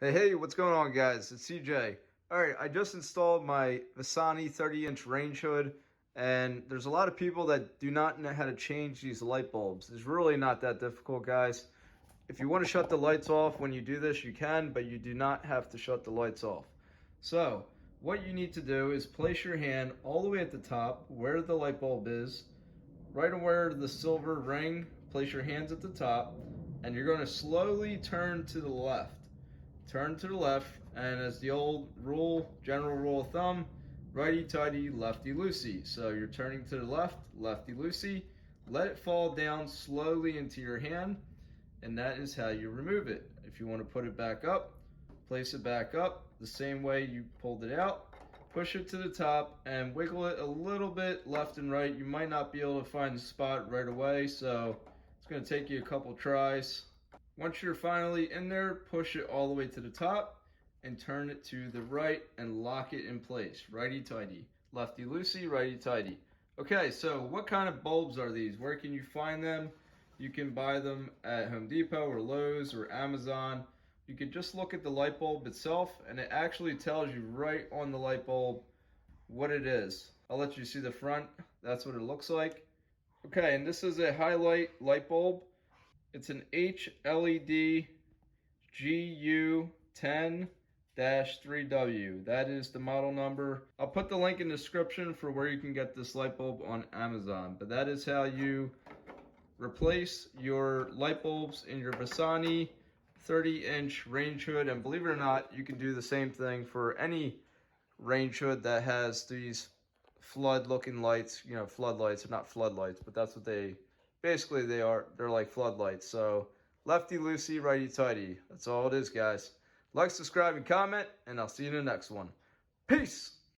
Hey, what's going on, guys? It's CJ. Alright, I just installed my Vissani 30-inch range hood, and there's a lot of people that do not know how to change these light bulbs. It's really not that difficult, guys. If you want to shut the lights off when you do this, you can, but you do not have to shut the lights off. So, what you need to do is place your hand all the way at the top where the light bulb is, right where the silver ring. Place your hands at the top, and you're going to slowly turn to the left. Turn to the left, and as the old rule, general rule of thumb, righty-tighty, lefty-loosey. So you're turning to the left, lefty-loosey. Let it fall down slowly into your hand, and that is how you remove it. If you want to put it back up, place it back up the same way you pulled it out. Push it to the top and wiggle it a little bit left and right. You might not be able to find the spot right away, so it's going to take you a couple tries. Once you're finally in there, push it all the way to the top and turn it to the right and lock it in place. Righty-tighty, lefty-loosey, righty-tighty. Okay, so what kind of bulbs are these? Where can you find them? You can buy them at Home Depot or Lowe's or Amazon. You can just look at the light bulb itself, and it actually tells you right on the light bulb what it is. I'll let you see the front. That's what it looks like. Okay, and this is a highlight light bulb. It's an HLED GU10-3W. That is the model number. I'll put the link in the description for where you can get this light bulb on Amazon. But that is how you replace your light bulbs in your Vissani 30-inch range hood. And believe it or not, you can do the same thing for any range hood that has these flood-looking lights. You know, floodlights are not floodlights, but that's what basically they are. They're like floodlights. So lefty-loosey, righty-tighty. That's all it is, guys. Like, subscribe, and comment, and I'll see you in the next one. Peace!